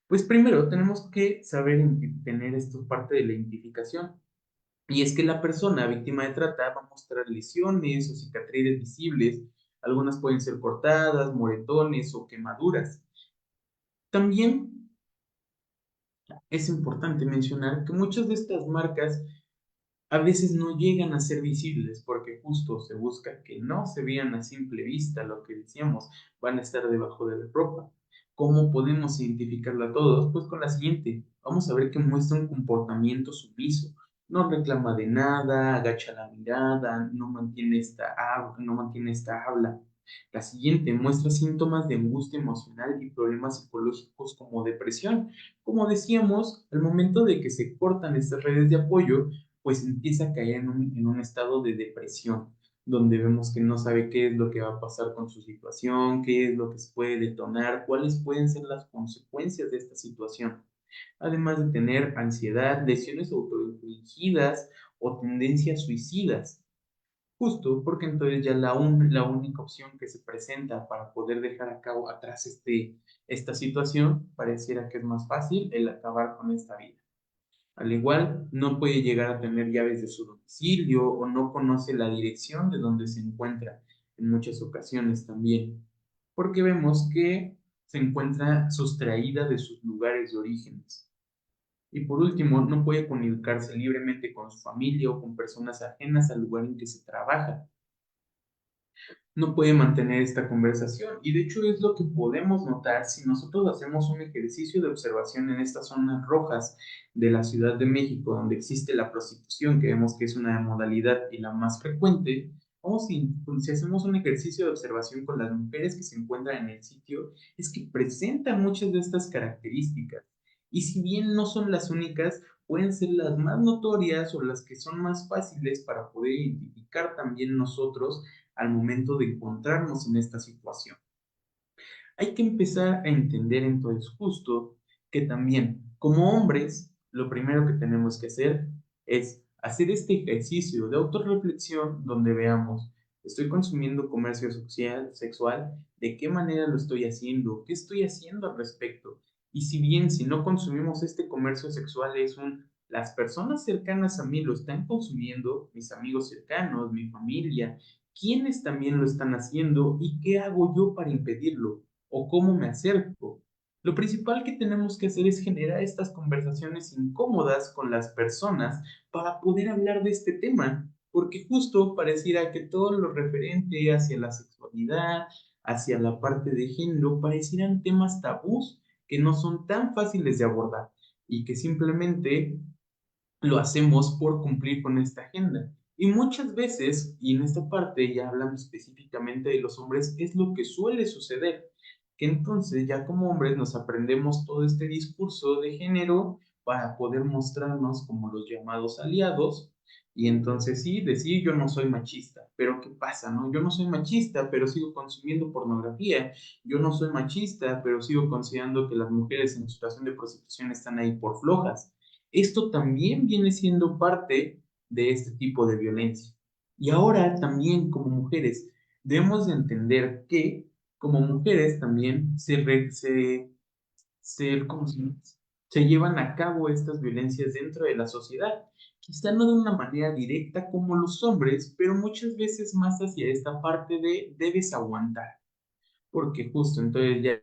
Pues primero tenemos que saber tener esto parte de la identificación. Y es que la persona víctima de trata va a mostrar lesiones o cicatrices visibles. Algunas pueden ser cortadas, moretones o quemaduras. También es importante mencionar que muchas de estas marcas a veces no llegan a ser visibles porque justo se busca que no se vean a simple vista lo que decíamos, van a estar debajo de la ropa. ¿Cómo podemos identificarlo a todos? Pues con la siguiente. Vamos a ver que muestra un comportamiento sumiso. No reclama de nada, agacha la mirada, no mantiene esta habla. La siguiente muestra síntomas de angustia emocional y problemas psicológicos como depresión. Como decíamos, al momento de que se cortan estas redes de apoyo, pues empieza a caer en un estado de depresión, donde vemos que no sabe qué es lo que va a pasar con su situación, qué es lo que se puede detonar, cuáles pueden ser las consecuencias de esta situación, además de tener ansiedad, lesiones autoinfligidas o tendencias suicidas. justo porque entonces ya la única opción que se presenta para poder dejar a cabo atrás esta situación pareciera que es más fácil el acabar con esta vida. Al igual, no puede llegar a tener llaves de su domicilio o no conoce la dirección de donde se encuentra en muchas ocasiones también, porque vemos que se encuentra sustraída de sus lugares de orígenes. Y por último, no puede comunicarse libremente con su familia o con personas ajenas al lugar en que se trabaja. No puede mantener esta conversación. Y de hecho es lo que podemos notar si nosotros hacemos un ejercicio de observación en estas zonas rojas de la Ciudad de México, donde existe la prostitución, que vemos que es una modalidad y la más frecuente. O si hacemos un ejercicio de observación con las mujeres que se encuentran en el sitio, es que presentan muchas de estas características. Y si bien no son las únicas, pueden ser las más notorias o las que son más fáciles para poder identificar también nosotros al momento de encontrarnos en esta situación. Hay que empezar a entender entonces justo que también como hombres, lo primero que tenemos que hacer es hacer este ejercicio de autorreflexión donde veamos, estoy consumiendo comercio sexual, de qué manera lo estoy haciendo, qué estoy haciendo al respecto. Y si bien si no consumimos este comercio sexual es las personas cercanas a mí lo están consumiendo, mis amigos cercanos, mi familia, quiénes también lo están haciendo y qué hago yo para impedirlo o cómo me acerco. Lo principal que tenemos que hacer es generar estas conversaciones incómodas con las personas para poder hablar de este tema, porque justo pareciera que todo lo referente hacia la sexualidad, hacia la parte de género, parecieran temas tabús que no son tan fáciles de abordar y que simplemente lo hacemos por cumplir con esta agenda. Y muchas veces, y en esta parte ya hablando específicamente de los hombres, es lo que suele suceder, que entonces ya como hombres nos aprendemos todo este discurso de género para poder mostrarnos como los llamados aliados. Y entonces sí, decir yo no soy machista, pero ¿qué pasa, no? Yo no soy machista, pero sigo consumiendo pornografía. Yo no soy machista, pero sigo considerando que las mujeres en situación de prostitución están ahí por flojas. Esto también viene siendo parte de este tipo de violencia. Y ahora también como mujeres debemos de entender que como mujeres también ¿cómo se llama? Se llevan a cabo estas violencias dentro de la sociedad. Quizá no de una manera directa como los hombres, pero muchas veces más hacia esta parte de debes aguantar, porque justo entonces ya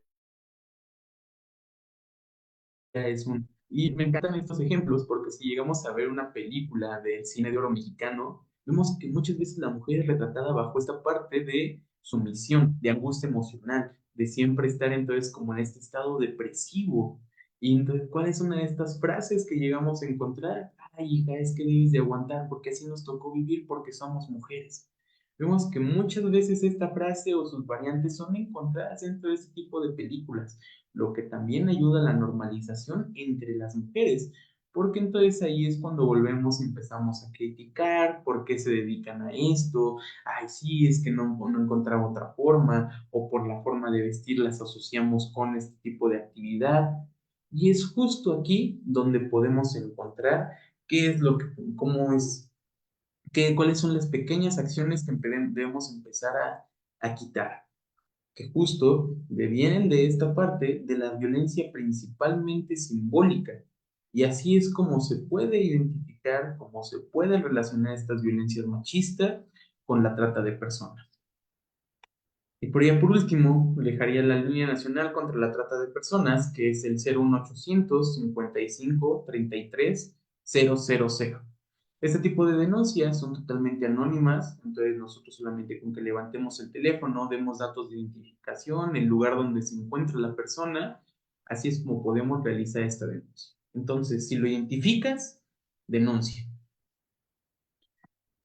es un... Y me encantan estos ejemplos porque si llegamos a ver una película del cine de oro mexicano, vemos que muchas veces la mujer es retratada bajo esta parte de sumisión, de angustia emocional, de siempre estar entonces como en este estado depresivo. Y entonces, ¿cuál es una de estas frases que llegamos a encontrar? Ay, hija, es que debes de aguantar porque así nos tocó vivir porque somos mujeres. Vemos que muchas veces esta frase o sus variantes son encontradas dentro de este tipo de películas, lo que también ayuda a la normalización entre las mujeres, porque entonces ahí es cuando volvemos y empezamos a criticar por qué se dedican a esto, ay sí, es que no encontraba otra forma, o por la forma de vestir las asociamos con este tipo de actividad. Y es justo aquí donde podemos encontrar qué es lo que, cómo es, cuáles son las pequeñas acciones que debemos empezar a quitar que justo vienen de esta parte de la violencia principalmente simbólica. Y así es como se puede identificar, cómo se pueden relacionar estas violencias machistas con la trata de personas. Y por ahí, por último, dejaría la línea nacional contra la trata de personas, que es el 01800 55 33 000. Este tipo de denuncias son totalmente anónimas, entonces nosotros solamente con que levantemos el teléfono, demos datos de identificación, el lugar donde se encuentra la persona, así es como podemos realizar esta denuncia. Entonces, si lo identificas, denuncia.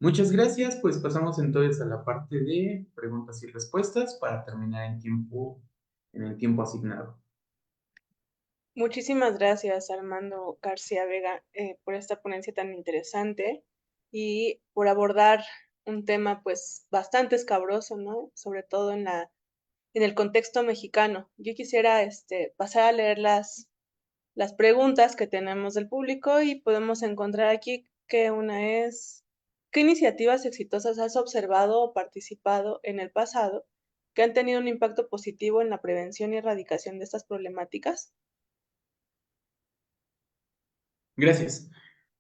Muchas gracias, pues pasamos entonces a la parte de preguntas y respuestas para terminar en el tiempo asignado. Muchísimas gracias, Armando García Vega, por esta ponencia tan interesante y por abordar un tema pues bastante escabroso, ¿no? Sobre todo en el contexto mexicano. Yo quisiera pasar a leer las preguntas que tenemos del público y podemos encontrar aquí que una es, ¿Qué iniciativas exitosas has observado o participado en el pasado que han tenido un impacto positivo en la prevención y erradicación de estas problemáticas? Gracias.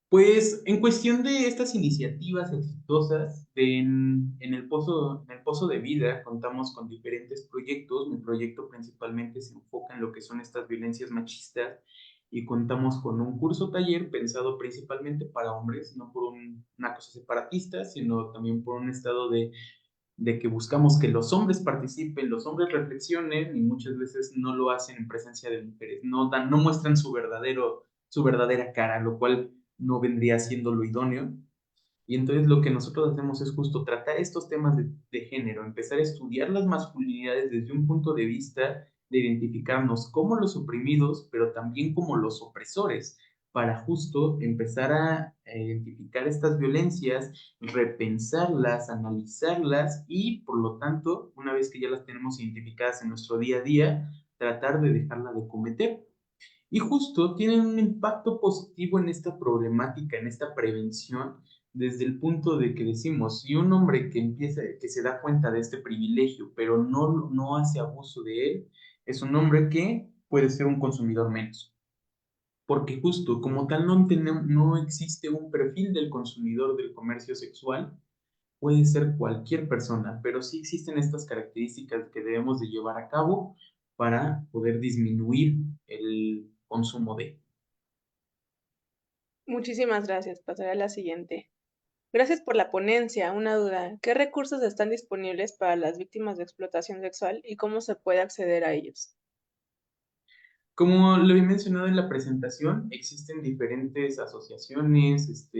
Pues en cuestión de estas iniciativas exitosas, en el Pozo de Vida contamos con diferentes proyectos. Mi proyecto principalmente se enfoca en lo que son estas violencias machistas y contamos con un curso taller pensado principalmente para hombres, no por una cosa separatista, sino también por un estado de que buscamos que los hombres participen, los hombres reflexionen y muchas veces no lo hacen en presencia de mujeres, no muestran su verdadera cara, lo cual no vendría siendo lo idóneo. Y entonces lo que nosotros hacemos es justo tratar estos temas de género, empezar a estudiar las masculinidades desde un punto de vista de identificarnos como los oprimidos, pero también como los opresores, para justo empezar a identificar estas violencias, repensarlas, analizarlas y, por lo tanto, una vez que ya las tenemos identificadas en nuestro día a día, tratar de dejarla de cometer. Y justo tienen un impacto positivo en esta problemática, en esta prevención, desde el punto de que decimos, si un hombre que se da cuenta de este privilegio, pero no hace abuso de él, es un hombre que puede ser un consumidor menos. Porque justo como tal no existe un perfil del consumidor del comercio sexual, puede ser cualquier persona, pero sí existen estas características que debemos de llevar a cabo para poder disminuir el consumo de. Muchísimas gracias. Pasaré a la siguiente. Gracias por la ponencia. Una duda. ¿Qué recursos están disponibles para las víctimas de explotación sexual y cómo se puede acceder a ellos? Como lo había mencionado en la presentación, existen diferentes asociaciones,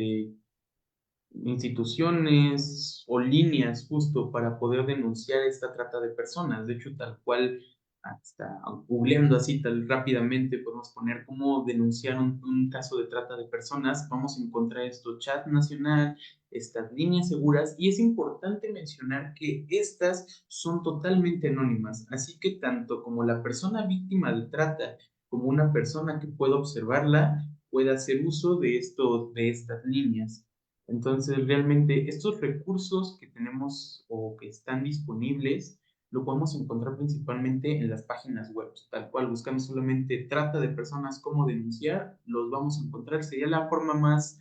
instituciones o líneas justo para poder denunciar esta trata de personas. De hecho, tal cual, hasta googleando así tal rápidamente, podemos poner cómo denunciar un caso de trata de personas. Vamos a encontrar esto, chat nacional, estas líneas seguras, y es importante mencionar que estas son totalmente anónimas, así que tanto como la persona víctima de trata como una persona que pueda observarla puede hacer uso de estas líneas. Entonces, realmente estos recursos que tenemos o que están disponibles, lo podemos encontrar principalmente en las páginas web, tal cual buscamos solamente trata de personas, cómo denunciar, los vamos a encontrar, sería la forma más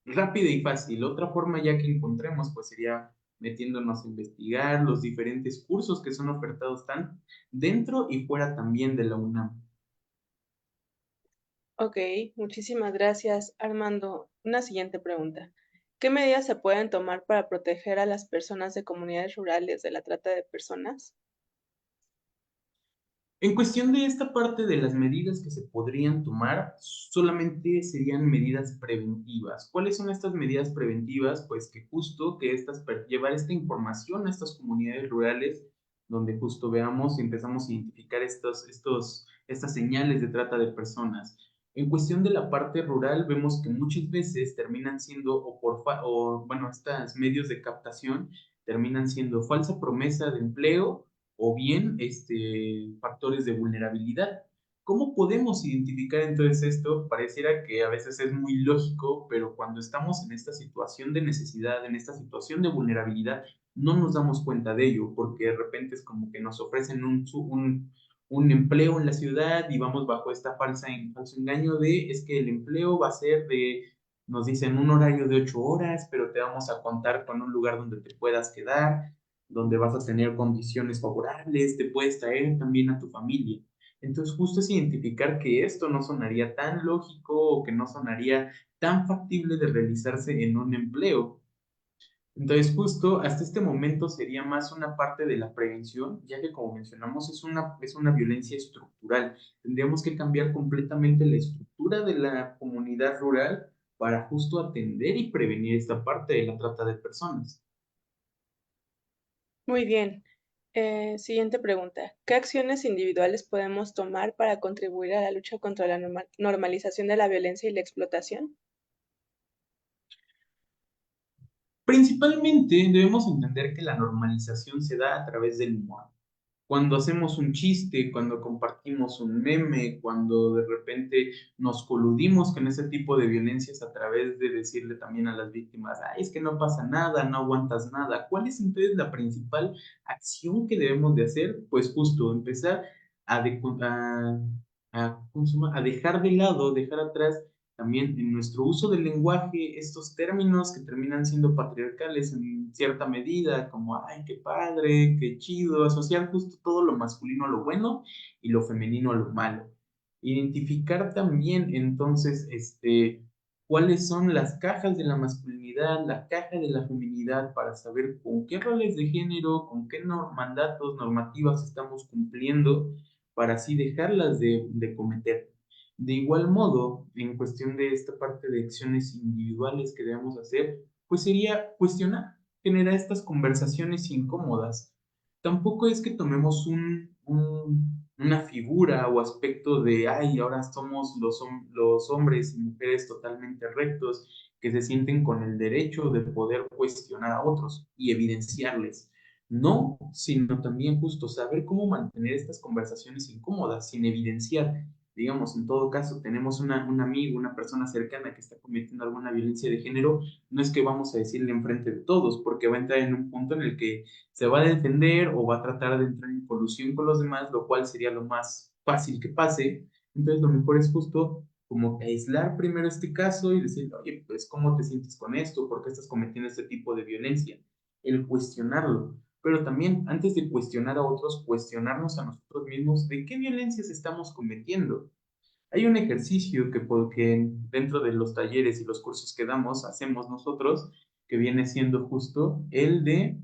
rápida y fácil. Otra forma ya que encontremos, pues sería metiéndonos a investigar los diferentes cursos que son ofertados tan dentro y fuera también de la UNAM. Ok, muchísimas gracias, Armando. Una siguiente pregunta. ¿Qué medidas se pueden tomar para proteger a las personas de comunidades rurales de la trata de personas? En cuestión de esta parte de las medidas que se podrían tomar, solamente serían medidas preventivas. ¿Cuáles son estas medidas preventivas? Pues que justo que llevar esta información a estas comunidades rurales, donde justo veamos y empezamos a identificar estas señales de trata de personas. En cuestión de la parte rural, vemos que muchas veces terminan siendo, bueno, estos medios de captación terminan siendo falsa promesa de empleo o bien factores de vulnerabilidad. ¿Cómo podemos identificar entonces esto? Pareciera que a veces es muy lógico, pero cuando estamos en esta situación de necesidad, en esta situación de vulnerabilidad, no nos damos cuenta de ello, porque de repente es como que nos ofrecen un empleo en la ciudad y vamos bajo esta falso engaño de es que el empleo va a ser nos dicen un horario de 8 horas, pero te vamos a contar con un lugar donde te puedas quedar, donde vas a tener condiciones favorables, te puedes traer también a tu familia. Entonces, justo es identificar que esto no sonaría tan lógico o que no sonaría tan factible de realizarse en un empleo. Entonces, justo hasta este momento sería más una parte de la prevención, ya que como mencionamos es una violencia estructural. Tendríamos que cambiar completamente la estructura de la comunidad rural para justo atender y prevenir esta parte de la trata de personas. Muy bien. Siguiente pregunta. ¿Qué acciones individuales podemos tomar para contribuir a la lucha contra la normalización de la violencia y la explotación? Principalmente debemos entender que la normalización se da a través del humor. Cuando hacemos un chiste, cuando compartimos un meme, cuando de repente nos coludimos con ese tipo de violencias a través de decirle también a las víctimas, ay, es que no pasa nada, no aguantas nada. ¿Cuál es entonces la principal acción que debemos de hacer? Pues justo empezar ¿cómo se llama? A dejar de lado, dejar atrás también en nuestro uso del lenguaje estos términos que terminan siendo patriarcales en cierta medida, como, ay, qué padre, qué chido, asociar justo todo lo masculino a lo bueno y lo femenino a lo malo. Identificar también entonces, cuáles son las cajas de la masculinidad, la caja de la feminidad, para saber con qué roles de género, con qué mandatos, normativas estamos cumpliendo, para así dejarlas de cometer. De igual modo, en cuestión de esta parte de acciones individuales que debemos hacer, pues sería cuestionar, generar estas conversaciones incómodas. Tampoco es que tomemos una figura o aspecto de, ay, ahora somos los hombres y mujeres totalmente rectos que se sienten con el derecho de poder cuestionar a otros y evidenciarles. No, sino también justo saber cómo mantener estas conversaciones incómodas sin evidenciar. Digamos, en todo caso, tenemos un amigo, una persona cercana que está cometiendo alguna violencia de género, no es que vamos a decirle enfrente de todos, porque va a entrar en un punto en el que se va a defender o va a tratar de entrar en colusión con los demás, lo cual sería lo más fácil que pase. Entonces, lo mejor es justo como que aislar primero este caso y decir, oye, pues, ¿cómo te sientes con esto? ¿Por qué estás cometiendo este tipo de violencia? El cuestionarlo, pero también antes de cuestionar a otros, cuestionarnos a nosotros mismos de qué violencias estamos cometiendo. Hay un ejercicio que dentro de los talleres y los cursos que damos, hacemos nosotros, que viene siendo justo el de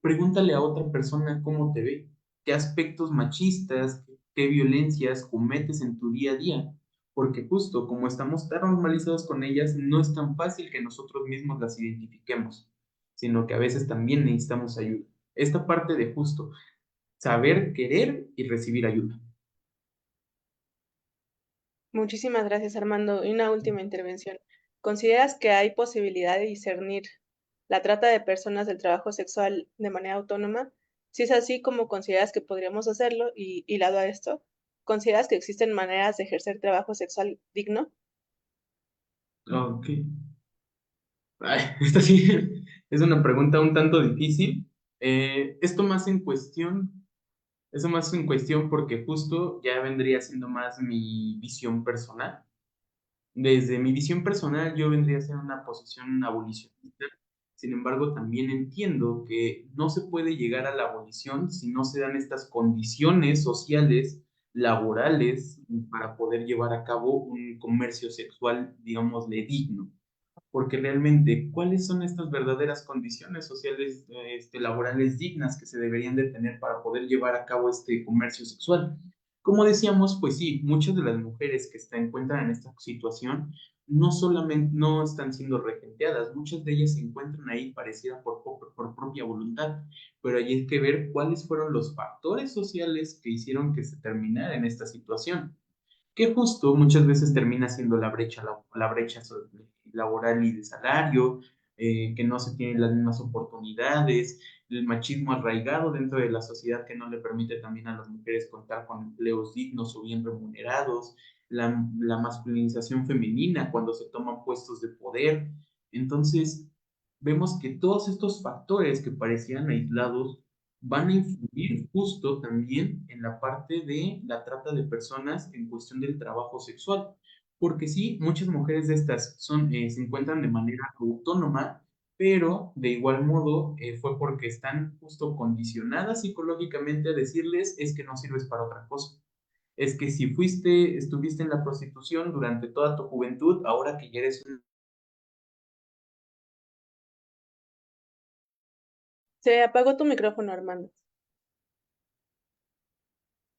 pregúntale a otra persona cómo te ve, qué aspectos machistas, qué violencias cometes en tu día a día, porque justo como estamos tan normalizados con ellas, no es tan fácil que nosotros mismos las identifiquemos, sino que a veces también necesitamos ayuda. Esta parte de justo saber, querer y recibir ayuda. Muchísimas gracias, Armando. Y una última intervención. ¿Consideras que hay posibilidad de discernir la trata de personas del trabajo sexual de manera autónoma? Si es así, ¿cómo consideras que podríamos hacerlo? Y hilado a esto, ¿consideras que existen maneras de ejercer trabajo sexual digno? Ok. Ay, esta sí es una pregunta un tanto difícil. Esto más en cuestión, eso más en cuestión porque justo ya vendría siendo más mi visión personal. Desde mi visión personal, yo vendría a ser una posición abolicionista. Sin embargo, también entiendo que no se puede llegar a la abolición si no se dan estas condiciones sociales, laborales, para poder llevar a cabo un comercio sexual, digámosle, digno. Porque realmente, ¿cuáles son estas verdaderas condiciones sociales, laborales dignas que se deberían de tener para poder llevar a cabo este comercio sexual? Como decíamos, pues sí, muchas de las mujeres que se encuentran en esta situación no solamente no están siendo regenteadas, muchas de ellas se encuentran ahí pareciera por propia voluntad, pero hay que ver cuáles fueron los factores sociales que hicieron que se terminara en esta situación, que justo muchas veces termina siendo la brecha laboral y de salario, que no se tienen las mismas oportunidades, el machismo arraigado dentro de la sociedad que no le permite también a las mujeres contar con empleos dignos o bien remunerados, la masculinización femenina cuando se toman puestos de poder. Entonces, vemos que todos estos factores que parecían aislados van a influir justo también en la parte de la trata de personas en cuestión del trabajo sexual. Porque sí, muchas mujeres de estas se encuentran de manera autónoma, pero de igual modo fue porque están justo condicionadas psicológicamente a decirles es que no sirves para otra cosa. Es que si estuviste en la prostitución durante toda tu juventud, ahora que ya eres un... Se apagó tu micrófono, Armando.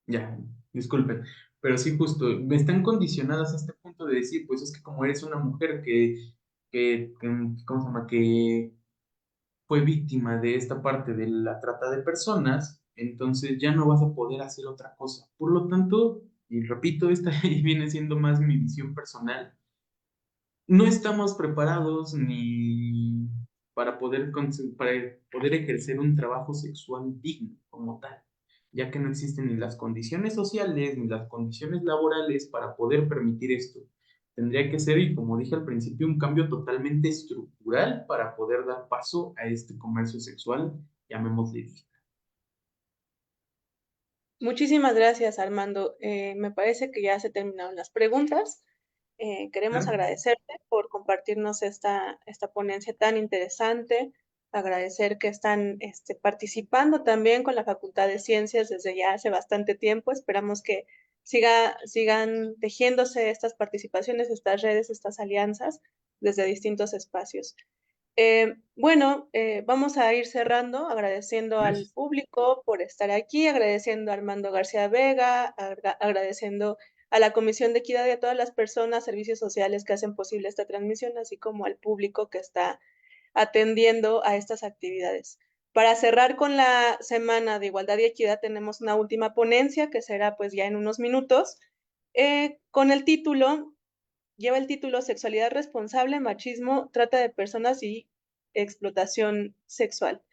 Ya, disculpen, pero sí justo, me están condicionadas a este punto de decir, pues es que como eres una mujer ¿cómo se llama? Que fue víctima de esta parte de la trata de personas, entonces ya no vas a poder hacer otra cosa. Por lo tanto, y repito, esta viene siendo más mi visión personal, no estamos preparados ni para poder ejercer un trabajo sexual digno como tal. ya que no existen ni las condiciones sociales ni las condiciones laborales para poder permitir esto. Tendría que ser, y como dije al principio, un cambio totalmente estructural para poder dar paso a este comercio sexual, llamémosle digital. Muchísimas gracias, Armando. Me parece que ya se terminaron las preguntas. Queremos Claro. agradecerte por compartirnos esta ponencia tan interesante, agradecer que están participando también con la Facultad de Ciencias desde ya hace bastante tiempo. Esperamos que sigan tejiéndose estas participaciones, estas redes, estas alianzas desde distintos espacios. Bueno, vamos a ir cerrando, agradeciendo al Gracias. público por estar aquí, agradeciendo a Armando García Vega, agradeciendo a la Comisión de Equidad y a todas las personas, servicios sociales que hacen posible esta transmisión, así como al público que está atendiendo a estas actividades. Para cerrar con la Semana de Igualdad y Equidad, tenemos una última ponencia que será pues ya en unos minutos, con el título lleva el título Sexualidad responsable, machismo, trata de personas y explotación sexual.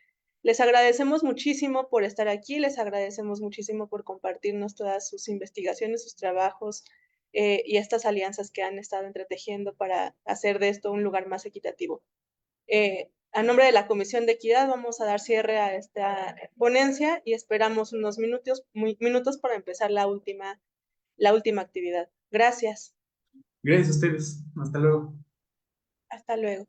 Les agradecemos muchísimo por estar aquí, les agradecemos muchísimo por compartirnos todas sus investigaciones, sus trabajos y estas alianzas que han estado entretejiendo para hacer de esto un lugar más equitativo. A nombre de la Comisión de Equidad vamos a dar cierre a esta ponencia y esperamos unos minutos para empezar la última actividad. Gracias. Gracias a ustedes. Hasta luego. Hasta luego.